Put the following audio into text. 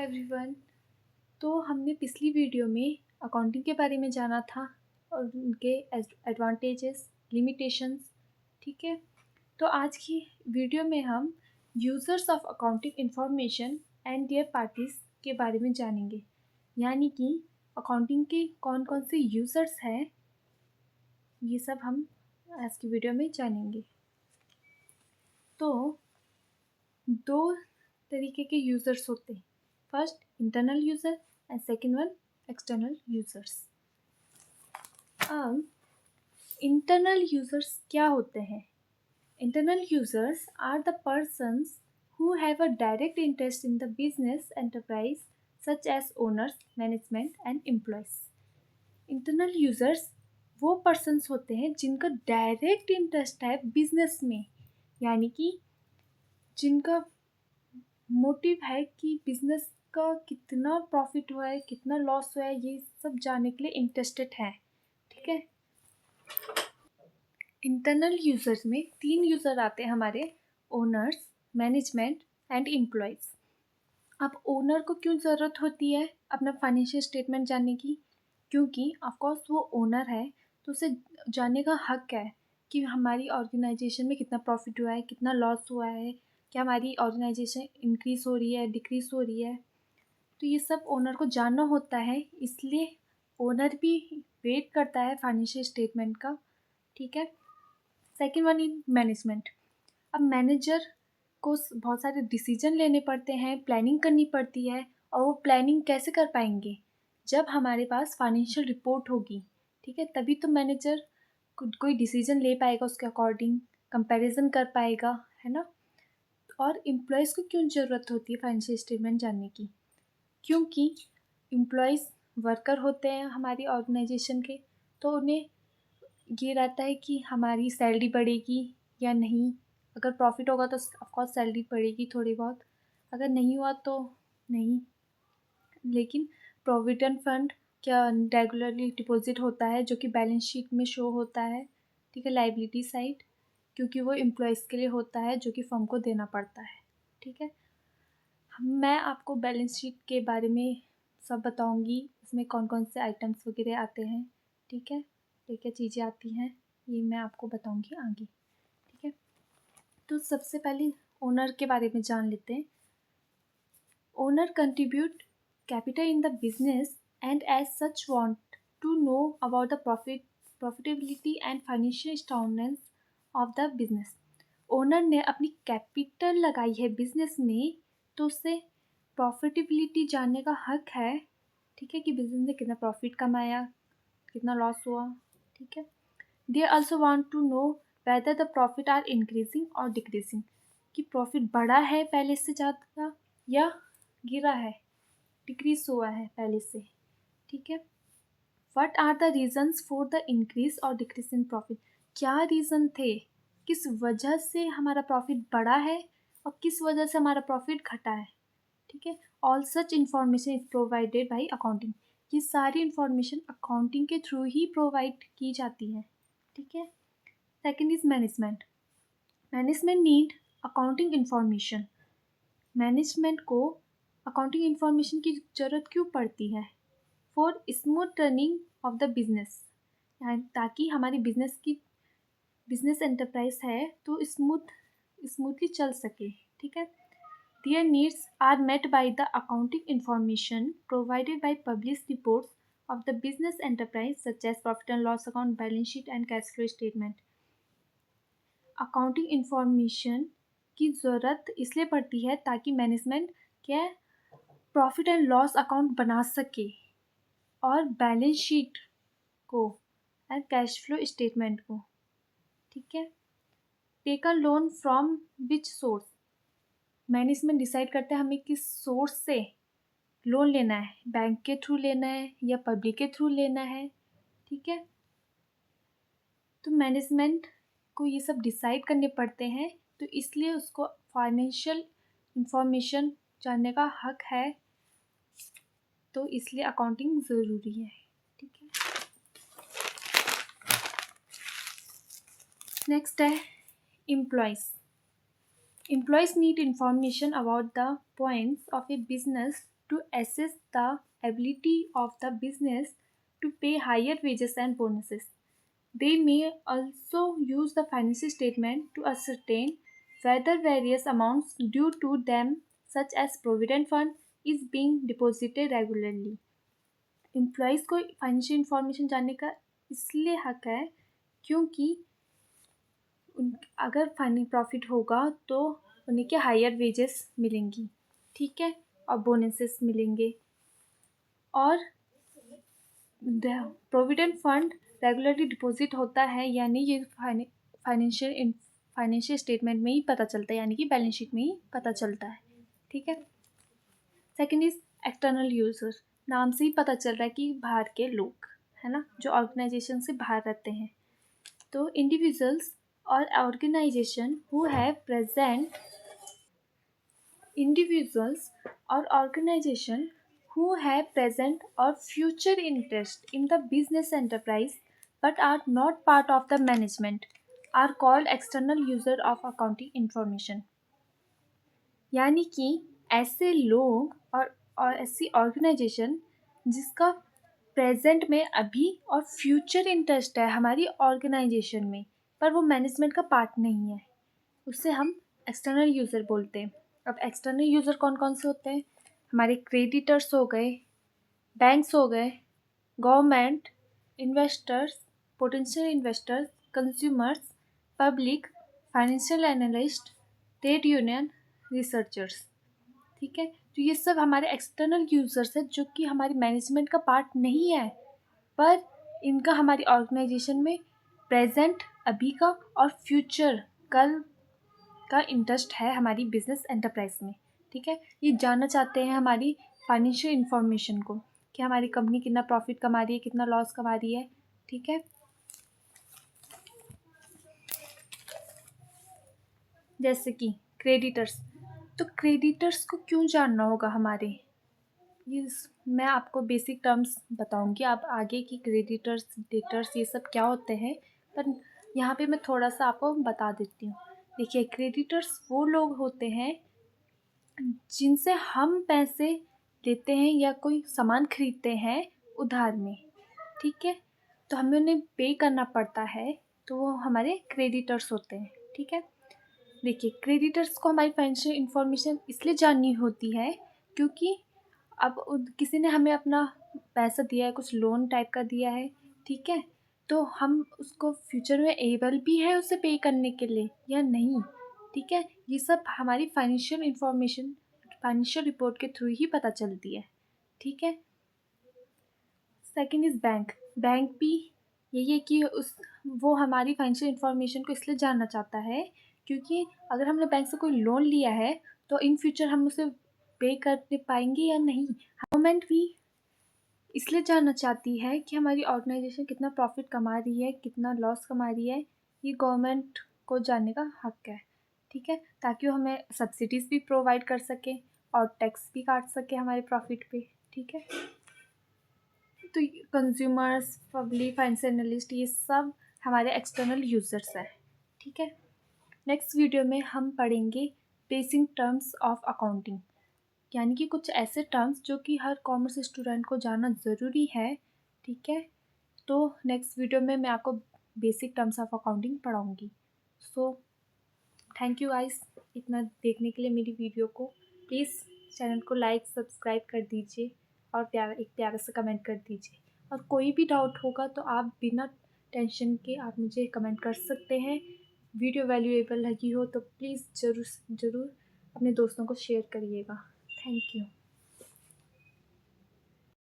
Everyone. तो हमने पिछली वीडियो में अकाउंटिंग के बारे में जाना था और उनके एडवांटेजेस, लिमिटेशंस, ठीक है। तो आज की वीडियो में हम users of accounting information and their parties के बारे में जानेंगे, यानी कि अकाउंटिंग के कौन कौन से यूज़र्स हैं, ये सब हम आज की वीडियो में जानेंगे। तो दो तरीके के यूज़र्स होते हैं, first internal user and second one external users. अब इंटरनल यूज़र्स क्या होते हैं? Internal users are the persons who have a direct interest in the business enterprise such as owners, management and employees. Internal users वो persons होते हैं जिनका direct interest है business में, यानी कि जिनका मोटिव है कि बिजनेस का कितना प्रॉफिट हुआ है, कितना लॉस हुआ है, ये सब जानने के लिए इंटरेस्टेड है, ठीक है। इंटरनल यूज़र्स में 3 यूज़र आते हैं हमारे, ओनर्स, मैनेजमेंट एंड एम्प्लॉयज़। अब ओनर को क्यों ज़रूरत होती है अपना फाइनेंशियल स्टेटमेंट जानने की? क्योंकि ऑफकोर्स वो ओनर है तो उसे जानने का हक है कि हमारी ऑर्गेनाइजेशन में कितना प्रॉफिट हुआ है, कितना लॉस हुआ है, क्या हमारी ऑर्गेनाइजेशन इंक्रीज़ हो रही है, डिक्रीज़ हो रही है। तो ये सब ओनर को जानना होता है, इसलिए ओनर भी वेट करता है फाइनेंशियल स्टेटमेंट का, ठीक है। Second one in management. अब मैनेजर को बहुत सारे डिसीजन लेने पड़ते हैं, प्लानिंग करनी पड़ती है, और वो प्लानिंग कैसे कर पाएंगे? जब हमारे पास फाइनेंशियल रिपोर्ट होगी, ठीक है, तभी तो मैनेजर कोई डिसीजन ले पाएगा, उसके अकॉर्डिंग कंपैरिजन कर पाएगा, है ना। और एम्प्लॉयज़ को क्यों ज़रूरत होती है फाइनेंशियल स्टेटमेंट जानने की? क्योंकि एम्प्लॉयज़ वर्कर होते हैं हमारी ऑर्गेनाइजेशन के, तो उन्हें ये रहता है कि हमारी सैलरी बढ़ेगी या नहीं। अगर प्रॉफिट होगा तो ऑफकोर्स सैलरी बढ़ेगी थोड़ी बहुत, अगर नहीं हुआ तो नहीं। लेकिन प्रोविडेंट फंड क्या रेगुलरली डिपॉजिट होता है, जो कि बैलेंस शीट में शो होता है, ठीक है, लाइबिलिटी साइड, क्योंकि वो एम्प्लॉयज़ के लिए होता है जो कि फर्म को देना पड़ता है, ठीक है। मैं आपको बैलेंस शीट के बारे में सब बताऊंगी, इसमें कौन कौन से आइटम्स वगैरह आते हैं, ठीक है, क्या चीज़ें आती हैं, ये मैं आपको बताऊंगी आगे, ठीक है। तो सबसे पहले ओनर के बारे में जान लेते हैं। Owner contribute capital in the business and as such want to know about the profitability and financial strongness of the business. Owner ने अपनी कैपिटल लगाई है बिजनेस में, तो उससे प्रॉफिटेबिलिटी जानने का हक है, ठीक है, कि बिजनेस ने कितना प्रॉफिट कमाया, कितना लॉस हुआ, ठीक है। They also want to know whether the profit are increasing और डिक्रीजिंग, कि प्रॉफिट बढ़ा है पहले से ज़्यादा या गिरा है, डिक्रीज हुआ है पहले से, ठीक है। What are the reasons for the increase और डिक्रीज इन प्रॉफिट, क्या रीज़न थे, किस वजह से हमारा प्रॉफिट बढ़ा है और किस वजह से हमारा प्रॉफिट घटा है, ठीक है। All such information is provided by accounting, ये सारी इंफॉर्मेशन अकाउंटिंग के थ्रू ही प्रोवाइड की जाती है, ठीक है। Second is management. Management need accounting information. Management को अकाउंटिंग इंफॉर्मेशन की ज़रूरत क्यों पड़ती है? For smooth running of the business, ताकि हमारी बिजनेस एंटरप्राइज है तो स्मूथली चल सके, ठीक है। Their needs are met by the accounting information provided by published reports of the business enterprise such as profit and loss account, balance sheet and cash flow statement. Accounting information की ज़रूरत इसलिए पड़ती है ताकि मैनेजमेंट क्या profit and loss account बना सके, और बैलेंस शीट को एंड कैश फ्लो स्टेटमेंट को, ठीक है। Take a loan from which source, management decide करते हैं हमें किस सोर्स से लोन लेना है, बैंक के थ्रू लेना है या पब्लिक के थ्रू लेना है, ठीक है। तो मैनेजमेंट को ये सब डिसाइड करने पड़ते हैं, तो इसलिए उसको फाइनेंशियल इंफॉर्मेशन जानने का हक है, तो इसलिए अकाउंटिंग ज़रूरी है, ठीक है। नेक्स्ट है employees. Employees need information about the points of a business to assess the ability of the business to pay higher wages and bonuses. They may also use the financial statement to ascertain whether various amounts due to them, such as provident fund, is being deposited regularly. Employees को financial information जानने का इसलिए हक है क्योंकि अगर finance profit होगा तो उन्हें क्या हायर वेजेस मिलेंगी, ठीक है, और बोनसेस मिलेंगे। और प्रोविडेंट फंड रेगुलरली डिपॉजिट होता है यानी ये फाइनेंशियल स्टेटमेंट में ही पता चलता है, यानी कि बैलेंस शीट में ही पता चलता है, ठीक है। सेकेंड इज एक्सटर्नल यूजर, नाम से ही पता चल रहा है कि बाहर के लोग, है ना, जो ऑर्गेनाइजेशन से बाहर रहते हैं। तो इंडिविजुअल्स और organization who have present individuals or organization who have present or future interest in the business enterprise but are not part of the management are called external user of accounting information। यानी कि ऐसे लोग और ऐसी organisation जिसका present में अभी और फ्यूचर इंटरेस्ट है हमारी ऑर्गेनाइजेशन में, पर वो मैनेजमेंट का पार्ट नहीं है, उससे हम एक्सटर्नल यूज़र बोलते हैं। अब एक्सटर्नल यूज़र कौन कौन से होते हैं? हमारे क्रेडिटर्स हो गए, बैंक्स हो गए, government, investors, potential investors, consumers, public, financial analyst, trade union, researchers, ठीक है। तो ये सब हमारे एक्सटर्नल यूज़र्स हैं जो कि हमारी मैनेजमेंट का पार्ट नहीं है, पर इनका हमारी ऑर्गेनाइजेशन में प्रेजेंट अभी का और फ्यूचर कल का इंटरेस्ट है हमारी बिजनेस एंटरप्राइज में, ठीक है। ये जानना चाहते हैं हमारी फाइनेंशियल इंफॉर्मेशन को कि हमारी कंपनी कितना प्रॉफिट कमा रही है, कितना लॉस कमा रही है, ठीक है। जैसे कि क्रेडिटर्स, तो क्रेडिटर्स को क्यों जानना होगा हमारे, ये मैं आपको बेसिक टर्म्स बताऊंगी, आप आगे की क्रेडिटर्स, डेटर्स, ये सब क्या होते हैं, पर यहाँ पे मैं थोड़ा सा आपको बता देती हूँ। देखिए, क्रेडिटर्स वो लोग होते हैं जिनसे हम पैसे लेते हैं या कोई सामान खरीदते हैं उधार में, ठीक है, तो हमें उन्हें पे करना पड़ता है, तो वो हमारे क्रेडिटर्स होते हैं, ठीक है। देखिए, क्रेडिटर्स को हमारी फाइनेंशियल इंफॉर्मेशन इसलिए जाननी होती है क्योंकि अब किसी ने हमें अपना पैसा दिया है, कुछ लोन टाइप का दिया है, ठीक है, तो हम उसको फ्यूचर में एबल भी है उसे पे करने के लिए या नहीं, ठीक है। ये सब हमारी फाइनेंशियल इंफॉर्मेशन फाइनेंशियल रिपोर्ट के थ्रू ही पता चलती है, ठीक है। Second is bank. बैंक भी यही है कि वो हमारी फाइनेंशियल इंफॉर्मेशन को इसलिए जानना चाहता है क्योंकि अगर हमने बैंक से कोई लोन लिया है तो इन फ्यूचर हम उसे पे कर पाएंगे या नहीं। गवर्नमेंट भी इसलिए जानना चाहती है कि हमारी ऑर्गेनाइजेशन कितना प्रॉफिट कमा रही है, कितना लॉस कमा रही है, ये गवर्नमेंट को जानने का हक है, ठीक है, ताकि वो हमें सब्सिडीज़ भी प्रोवाइड कर सके और टैक्स भी काट सके हमारे प्रॉफिट पे, ठीक है। तो कंज्यूमर्स, पब्लिक, फाइनेंशियल एनालिस्ट, ये सब हमारे एक्सटर्नल यूज़र्स हैं, ठीक है। नेक्स्ट वीडियो में हम पढ़ेंगे बेसिक टर्म्स ऑफ अकाउंटिंग, यानी कि कुछ ऐसे टर्म्स जो कि हर कॉमर्स स्टूडेंट को जानना ज़रूरी है, ठीक है। तो नेक्स्ट वीडियो में मैं आपको बेसिक टर्म्स ऑफ अकाउंटिंग पढ़ाऊँगी। सो थैंक यू गाइस इतना देखने के लिए मेरी वीडियो को। प्लीज़ चैनल को लाइक, सब्सक्राइब कर दीजिए और एक प्यारा सा कमेंट कर दीजिए। और कोई भी डाउट होगा तो आप बिना टेंशन के आप मुझे कमेंट कर सकते हैं। वीडियो वैल्यूएबल लगी हो तो प्लीज़ ज़रूर अपने दोस्तों को शेयर करिएगा। Thank you.